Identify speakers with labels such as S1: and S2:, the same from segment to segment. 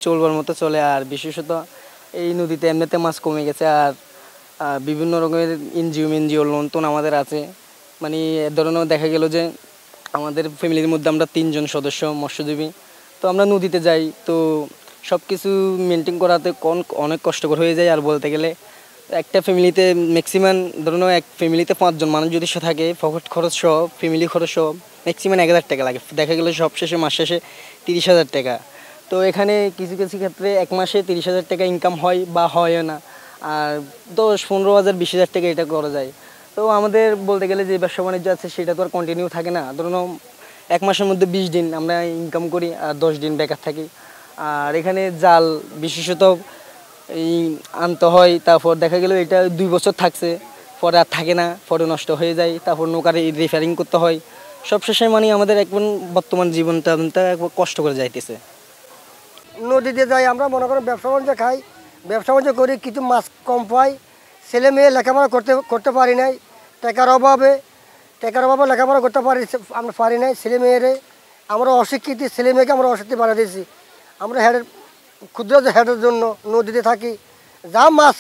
S1: চলবার মতো চলে। আর বিশেষত এই নদীতে এমনিতে মাছ কমে গেছে। আর বিভিন্ন রকমের এনজিও লোন টোন আমাদের আছে। মানে এ ধরনের দেখা গেল যে আমাদের ফ্যামিলির মধ্যে আমরা 3 জন সদস্য মৎস্যজীবী। তো আমরা নদীতে যাই, তো সব কিছু মেনটেন করাতে অনেক কষ্টকর হয়ে যায়। আর বলতে গেলে একটা ফ্যামিলিতে ম্যাক্সিমাম ধরুন এক ফ্যামিলিতে 5 জন মানুষ যদি থাকে, পকেট খরচ সহ ফ্যামিলি খরচ সহ ম্যাক্সিমাম 1,000 টাকা লাগে। দেখা গেলো সব শেষে মাস শেষে 30,000 টাকা। তো এখানে কিছু কিছু ক্ষেত্রে এক মাসে 30,000 টাকা ইনকাম হয় বা হয় না। আর 10, 15,000, 20,000 টাকা এটা করা যায়। তো আমাদের বলতে গেলে যে ব্যবসা বাণিজ্য আছে সেটা তো আর কন্টিনিউ থাকে না। ধরুন এক মাসের মধ্যে 20 দিন আমরা ইনকাম করি আর 10 দিন বেকার থাকি। আর এখানে জাল বিশেষত এই আনতে হয়। তারপর দেখা গেল এটা 2 বছর থাকছে, পরে আর থাকে না, পরে নষ্ট হয়ে যায়। তারপর নৌকারে রিপেয়ারিং করতে হয়। সবশেষে মানে আমাদের এখন বর্তমান জীবনটা কষ্ট করে যাইতেছে।
S2: নদীতে যাই আমরা, মনে করেন ব্যবসা বাণিজ্য খাই, ব্যবসা বাণিজ্য করি, কিছু মাছ কম পাই। ছেলে মেয়ে লেখাপড়া করতে পারি নাই, টাকার অভাবে লেখাপড়া করতে আমরা পারি নাই। ছেলে মেয়েরে আমরা অশিক্ষিত, ছেলে মেয়েকে আমরা অশিক্ষিত বানিয়ে দিয়েছি। আমরা ক্ষুদ্র হেডের জন্য নদীতে থাকি, যা মাছ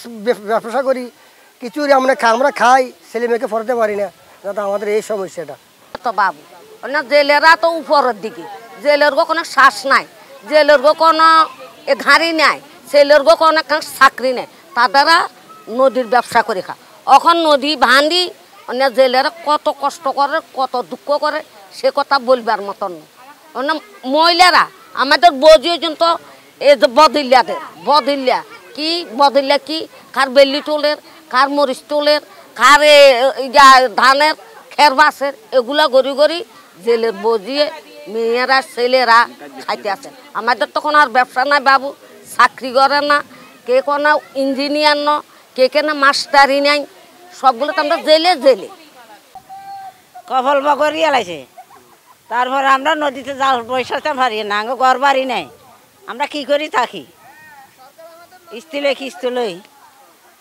S2: ব্যবসা করি, কিছু আমরা খাই, ছেলে মেয়েকে পড়াতে পারি না। যাতে আমাদের এই সমস্যাটা।
S3: তো বাবু না, জেলেরা তো উপরের দিকে, জেলের কোনো শ্বাস নাই, জেলের কোনো ঘাড়ি নাই, ছেলের কোনো চাকরি নেই, তাদেরা নদীর ব্যবসা করে খা। এখন নদী ভাঙি জেলেরা কত কষ্ট করে, কত দুঃখ করে, সে কথা বলবার মতন না। মহিলারা আমাদের বোঝিয়ে কিন্তু এই যে বদিল্লা কি কার বেল্লি টোলের, কার মরিচ টোলের, কার ধানের খের বাসের, এগুলা গড়ি জেলের বজিয়ে মেয়েরা ছেলেরা খাইতে আছে। আমাদের তখন আর ব্যবসা নাই বাবু, চাকরি করে না, কে কোনো ইঞ্জিনিয়ার ন, কে কেনা মাস্টারি নাই, সবগুলো তো আমরা জেলে
S4: কফল বগরি এলাইছে। তারপর আমরা নদীতে জাল বসাতে পারি না, ঘর বাড়ি নাই, আমরা কি করি থাকি স্তুলে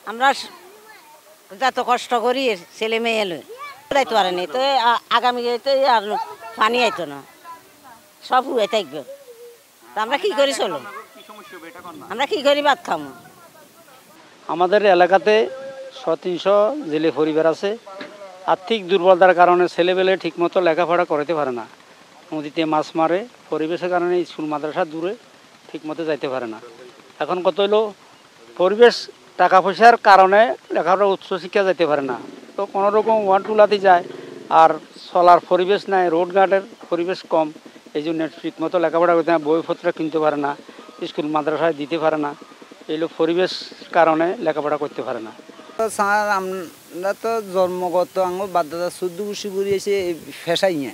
S4: আমরা যত কষ্ট করি ছেলে মেয়ে এলো যাইতে পারে নি। তো আগামী আর পানি আইতো না, সব হুয়ে থাকবে। তা আমরা কি করি চলো, আমরা কি করি ভাত খাবো।
S5: আমাদের এলাকাতে 100-300 জেলে পরিবার আছে। আর্থিক দুর্বলতার কারণে ছেলেবেলে ঠিকমতো লেখাপড়া করতে পারে না, নদীতে মাছ মারে। পরিবেশের কারণে স্কুল মাদ্রাসা দূরে, ঠিকমতো যাইতে পারে না। এখন কত হলো পরিবেশ, টাকা পয়সার কারণে লেখাপড়া উচ্চশিক্ষা যাইতে পারে না। তো কোনোরকম ওয়ান টুলাতে যায়, আর চলার পরিবেশ নাই, রোড ঘাটের পরিবেশ কম, এই জন্য ঠিকমতো লেখাপড়া করতে না, বইপত্র কিনতে পারে না, স্কুল মাদ্রাসায় দিতে পারে না। এইগুলো পরিবেশ কারণে লেখাপড়া করতে পারে না।
S6: স্যার আমরা তো জন্মগত আঙুর বাধ্যতা শুদ্ধ খুশি করি এসে ফেসাই না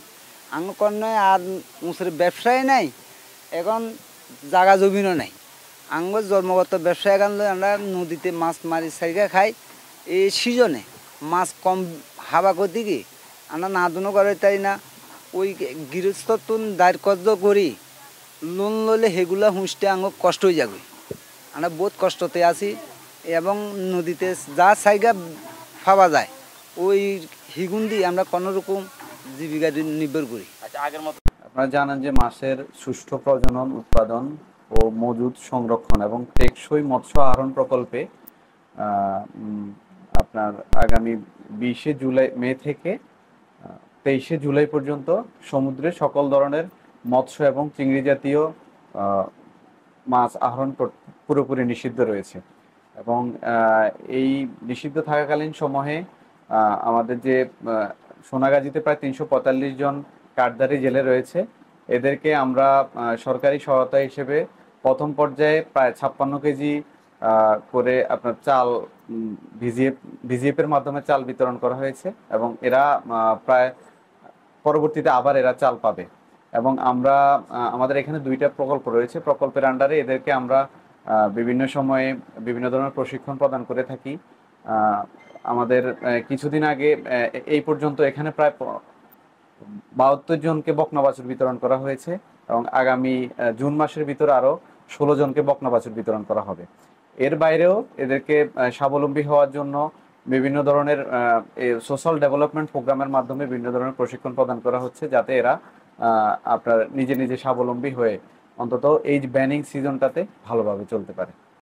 S6: আঙুর কন্যায়, আর মুসের ব্যবসায় নাই, এখন জাগা জমিনও নাই। আঙুর জন্মগত ব্যবসায় আনলে আমরা নদীতে মাছ মারি সাইকা খাই। এই সিজনে মাছ কম হাবা করতে গিয়ে আমরা না দুনো করে তাই না, ওই গৃহস্থ তুন দায়ের কর্য করি লোন লইলে সেগুলা হুঁসতে আঙুর কষ্ট হয়ে যাবে। আমরা বহুত কষ্টতে আছি এবং নদীতে যা জায়গা পাওয়া যায় ওই হিগুন দিয়ে আমরা কোনোরকম জীবিকা নির্ভর করি।
S7: আপনারা জানেন যে মাছের সুষ্ঠু প্রজনন, উৎপাদন ও মজুদ সংরক্ষণ এবং টেকসই মৎস্য আহরণ প্রকল্পে আপনার আগামী 20 মে থেকে 23 জুলাই পর্যন্ত সমুদ্রে সকল ধরনের মৎস্য এবং চিংড়ি জাতীয় মাছ আহরণ পুরোপুরি নিষিদ্ধ রয়েছে। এবং এই নিষিদ্ধ থাকাকালীন সময়ে আমাদের যে সোনাগাজীতে প্রায় 345 জন কাঠধারী জেলে রয়েছে, এদেরকে আমরা সরকারি সহায়তা হিসেবে প্রথম পর্যায়ে প্রায় 56 কেজি করে আপনার চাল ভিজিএফের মাধ্যমে চাল বিতরণ করা হয়েছে এবং এরা প্রায় পরবর্তীতে আবার এরা চাল পাবে। এবং আমরা আমাদের এখানে 2টা প্রকল্প রয়েছে, প্রকল্পের আন্ডারে এদেরকে আমরা বিভিন্ন সময়ে বিভিন্ন ধরনের প্রশিক্ষণ প্রদান করে থাকি। আমাদের কিছুদিন আগে এই পর্যন্ত এখানে প্রায় 72 জনকে বকনা বাছুর বিতরণ করা হয়েছে এবং আগামী জুন মাসের ভিতরে আরও 16 জনকে বকনা বাছুর বিতরণ করা হবে। এর বাইরেও এদেরকে স্বাবলম্বী হওয়ার জন্য বিভিন্ন ধরনের সোশ্যাল ডেভেলপমেন্ট প্রোগ্রামের মাধ্যমে বিভিন্ন ধরনের প্রশিক্ষণ প্রদান করা হচ্ছে, যাতে এরা আপনার নিজে নিজে স্বাবলম্বী হয়ে অন্তত এই ব্যানিং সিজনটাতে ভালোভাবে চলতে পারে।